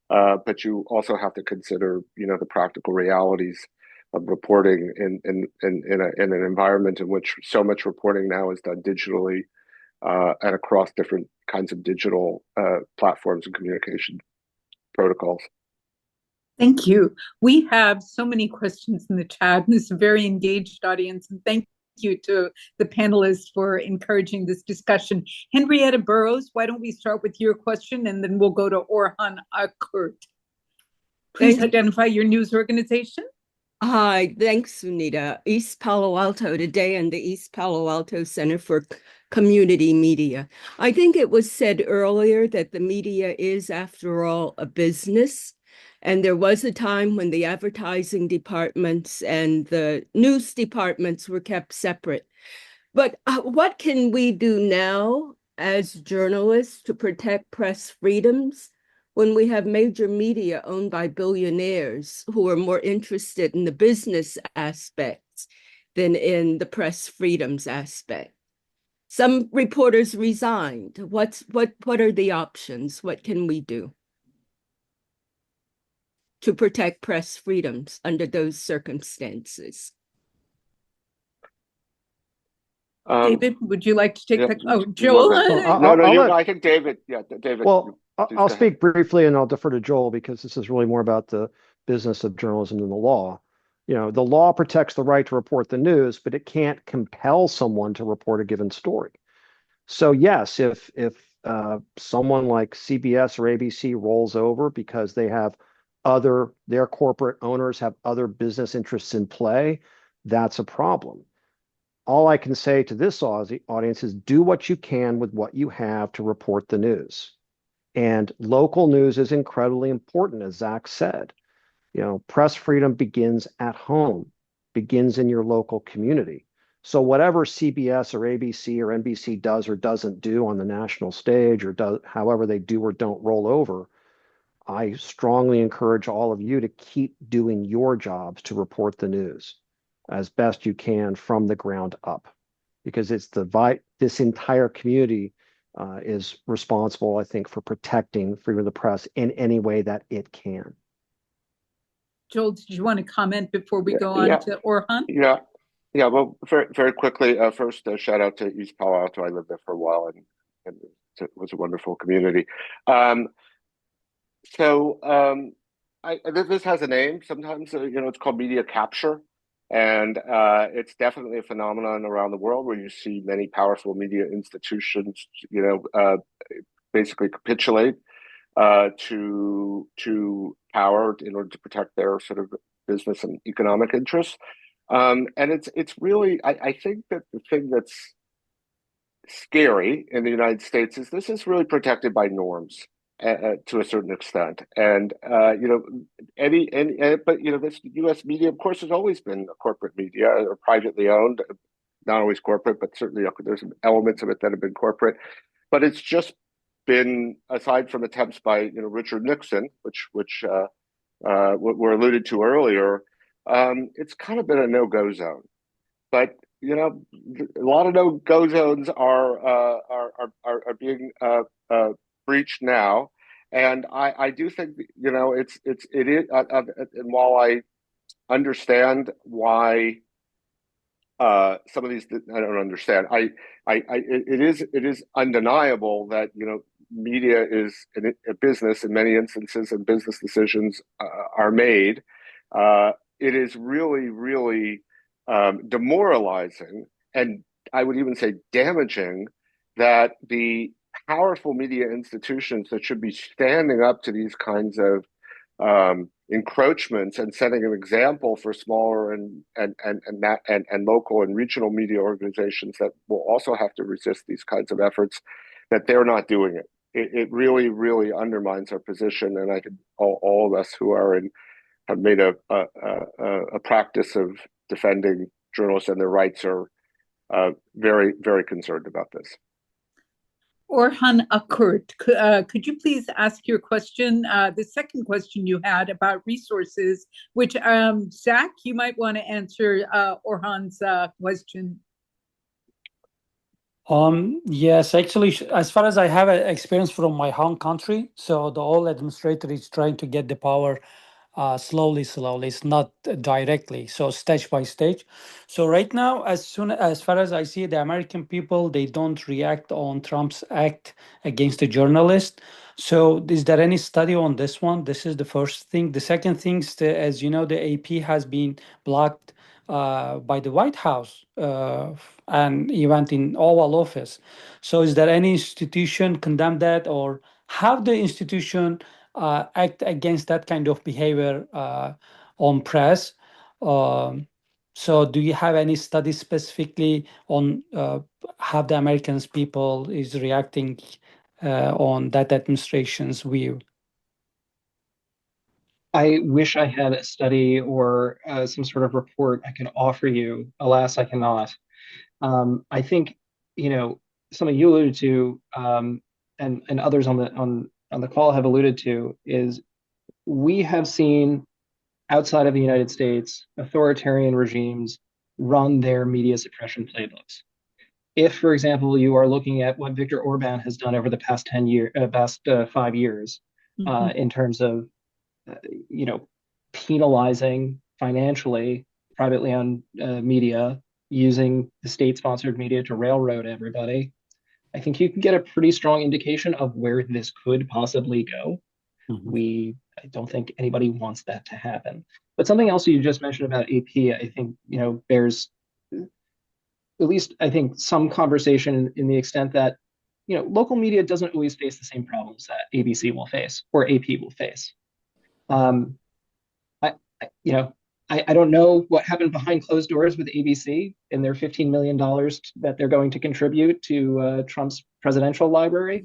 but you also have to consider the practical realities of reporting in an environment in which so much reporting now is done digitally and across different kinds of digital platforms and communication protocols. Thank you. We have so many questions in the chat, and this is a very engaged audience, and thank you to the panelists for encouraging this discussion. Henrietta Burrows, why don't we start with your question, and then we'll go to Orhan Akurt. Please identify your news organization. Hi, thanks, Sunita. East Palo Alto today, and the East Palo Alto Center for Community Media. I think it was said earlier that the media is, after all, a business. And there was a time when the advertising departments and the news departments were kept separate. But what can we do now as journalists to protect press freedoms when we have major media owned by billionaires who are more interested in the business aspects than in the press freedoms aspect? Some reporters resigned. What are the options? What can we do to protect press freedoms under those circumstances? David, would you like to take yeah, that? Oh, you Joel. want to- No, no, I think David. Yeah, David. Well, please I'll go ahead. speak briefly and I'll defer to Joel because this is really more about the business of journalism than the law. The law protects the right to report the news, but it can't compel someone to report a given story. So yes, if someone like CBS or ABC rolls over because their corporate owners have other business interests in play, that's a problem. All I can say to this audience is do what you can with what you have to report the news. And local news is incredibly important, as Zach said. Press freedom begins at home, begins in your local community. So whatever CBS or ABC or NBC does or doesn't do on the national stage, or however they do or don't roll over, I strongly encourage all of you to keep doing your jobs to report the news as best you can from the ground up, because this entire community is responsible, I think, for protecting freedom of the press in any way that it can. Joel, did you want to comment before we go on to Orhan? Yeah. Well, very, very quickly, first, shout out to East Palo Alto. I lived there for a while, and it was a wonderful community. This has a name. Sometimes, it's called media capture. And it's definitely a phenomenon around the world where you see many powerful media institutions, basically capitulate to power in order to protect their sort of business and economic interests. And it's really, I think that the thing that's scary in the United States is this is really protected by norms to a certain extent. And but this U.S. media, of course, has always been a corporate media or privately owned, not always corporate, but certainly there's elements of it that have been corporate. But it's just been, aside from attempts by Richard Nixon, which were alluded to earlier, it's kind of been a no-go zone. But a lot of no-go zones are being breached now, and I do think it is. And while I understand why some of these I don't understand, it is undeniable that media is a business in many instances, and business decisions are made. It is really, really demoralizing, and I would even say damaging, that the powerful media institutions that should be standing up to these kinds of encroachments and setting an example for smaller and local and regional media organizations that will also have to resist these kinds of efforts, that they're not doing it. It really, really undermines our position, and I think all of us who have made a practice of defending journalists and their rights are very, very concerned about this. Orhan Akkurt, could you please ask your question? The second question you had about resources, which Zach, you might want to answer Orhan's question. Yes, actually, as far as I have experience from my home country, so the old administrator is trying to get the power slowly. It's not directly, so stage by stage. So right now, as far as I see, the American people, they don't react on Trump's act against the journalist. So is there any study on this one? This is the first thing. The second thing is, as you know, the AP has been blocked by the White House and event in Oval Office. So is there any institution condemn that, or how the institution act against that kind of behavior on press? So do you have any studies specifically on how the Americans people is reacting on that administration's view? I wish I had a study or some sort of report I could offer you. Alas, I cannot. I think, you know, something you alluded to, and others on the call have alluded to, is we have seen outside of the United States authoritarian regimes run their media suppression playbooks. If, for example, you are looking at what Viktor Orban has done over the past 5 years, in terms of you know, penalizing financially privately owned media, using the state-sponsored media to railroad everybody, I think you can get a pretty strong indication of where this could possibly go. I don't think anybody wants that to happen. But something else you just mentioned about AP, I think, you know, bears at least, I think, some conversation in the extent that, you know, local media doesn't always face the same problems that ABC will face or AP will face. Um, you know, I don't know what happened behind closed doors with ABC and their $15 million that they're going to contribute to Trump's presidential library.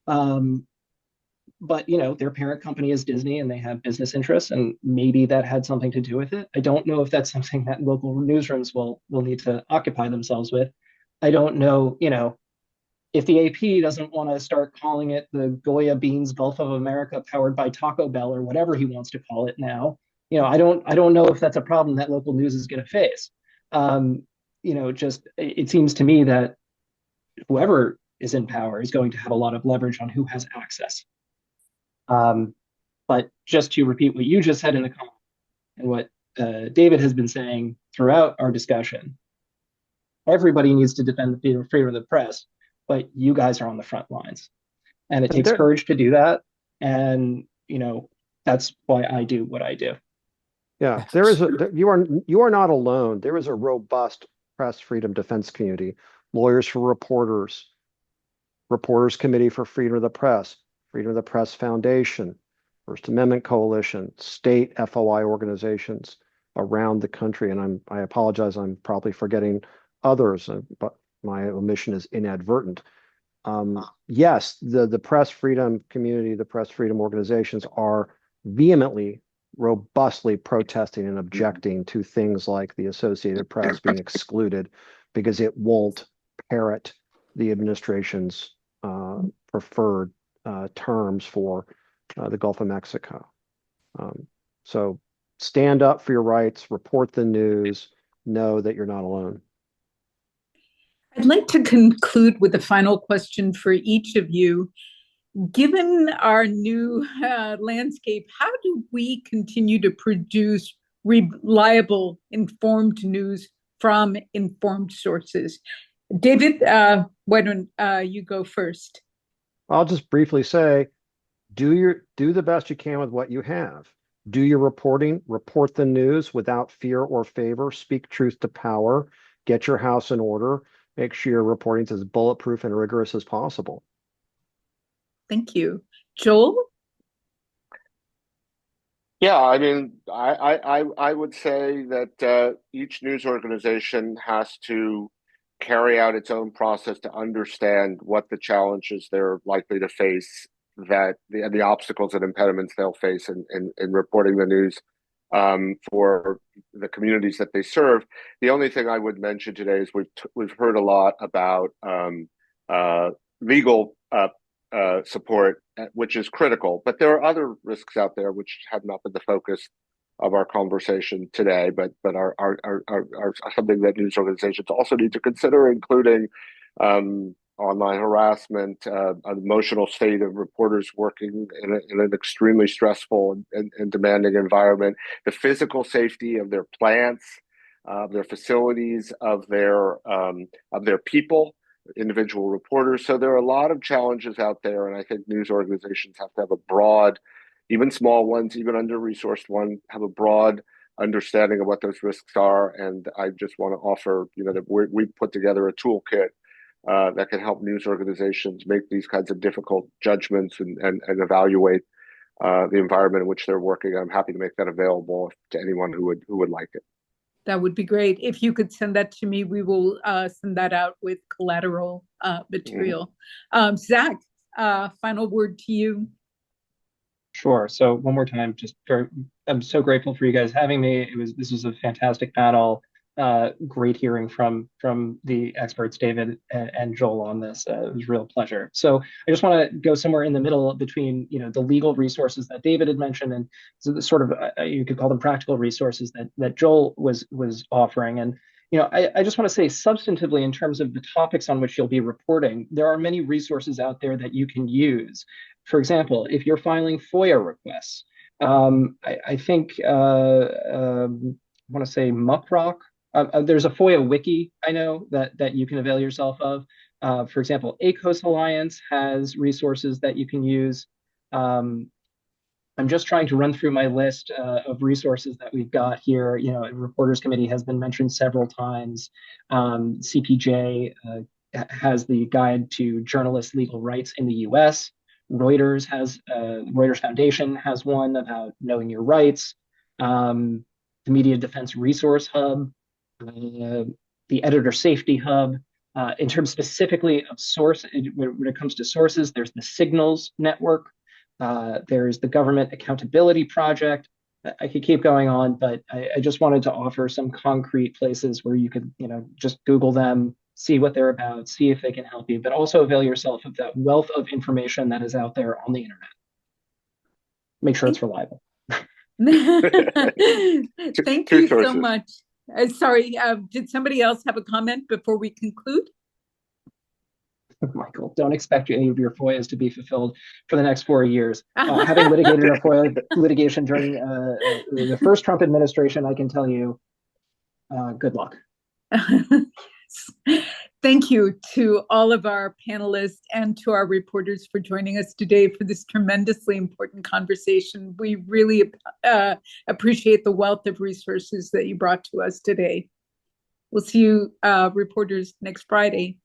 But, you know, their parent company is Disney and they have business interests, and maybe that had something to do with it. I don't know if that's something that local newsrooms will need to occupy themselves with. I don't know, you know, if the AP doesn't want to start calling it the Goya Beans Gulf of America powered by Taco Bell or whatever he wants to call it now, you know, I don't know if that's a problem that local news is going to face. You know, just it seems to me that whoever is in power is going to have a lot of leverage on who has access. But just to repeat what you just said in the comment and what David has been saying throughout our discussion, everybody needs to defend the freedom of the press, but you guys are on the front lines, and it takes courage to do that. And, you know, that's why I do what I do. Yeah, you are not alone. There is a robust press freedom defense community, Lawyers for Reporters, Reporters Committee for Freedom of the Press, Freedom of the Press Foundation, First Amendment Coalition, state FOI organizations around the country. And I apologize, I'm probably forgetting others, but my omission is inadvertent. Yes, the press freedom community, the press freedom organizations are vehemently, robustly protesting and objecting to things like the Associated Press being excluded because it won't parrot the administration's preferred terms for the Gulf of Mexico. So stand up for your rights, report the news, know that you're not alone. I'd like to conclude with a final question for each of you. Given our new landscape, how do we continue to produce reliable, informed news from informed sources? David, why don't you go first? I'll just briefly say, do the best you can with what you have. Do your reporting, report the news without fear or favor, speak truth to power, get your house in order, make sure your reporting is as bulletproof and rigorous as possible. Thank you. Joel? Yeah, I mean, I would say that each news organization has to carry out its own process to understand what the challenges they're likely to face, that the obstacles and impediments they'll face in reporting the news for the communities that they serve. The only thing I would mention today is we've heard a lot about legal support, which is critical, but there are other risks out there which have not been the focus of our conversation today, but are something that news organizations also need to consider, including online harassment, an emotional state of reporters working in an extremely stressful and demanding environment, the physical safety of their plants, their facilities, of their people, individual reporters. So there are a lot of challenges out there, and I think news organizations have to have a broad, even small ones, even under-resourced ones, have a broad understanding of what those risks are. And I just want to offer, that we've put together a toolkit that can help news organizations make these kinds of difficult judgments and evaluate the environment in which they're working. I'm happy to make that available to anyone who would like it. That would be great. If you could send that to me, we will send that out with collateral material. Zach, final word to you. Sure. So one more time, I'm so grateful for you guys having me. This was a fantastic panel. Great hearing from the experts, David and Joel, on this. It was a real pleasure. So I just want to go somewhere in the middle between, the legal resources that David had mentioned and the sort of you could call them practical resources that Joel was offering. And I just want to say substantively, in terms of the topics on which you'll be reporting, there are many resources out there that you can use. For example, if you're filing FOIA requests, I think I want to say Muckrock. There's a FOIA wiki I know that you can avail yourself of. For example, ACoS Alliance has resources that you can use. I'm just trying to run through my list of resources that we've got here. Reporters Committee has been mentioned several times. CPJ has the Guide to Journalist Legal Rights in the U.S. Reuters Foundation has one about knowing your rights. The Media Defense Resource Hub, the Editor Safety Hub. In terms specifically of source, when it comes to sources, there's the Signals Network. There's the Government Accountability Project. I could keep going on, but I just wanted to offer some concrete places where you could, just Google them, see what they're about, see if they can help you, but also avail yourself of that wealth of information that is out there on the internet. Make sure it's reliable. Thank you so much. Sorry, did somebody else have a comment before we conclude? Michael, don't expect any of your FOIAs to be fulfilled for the next 4 years. Having litigated a FOIA litigation during the first Trump administration, I can tell you, good luck. Thank you to all of our panelists and to our reporters for joining us today for this tremendously important conversation. We really appreciate the wealth of resources that you brought to us today. We'll see you, reporters, next Friday.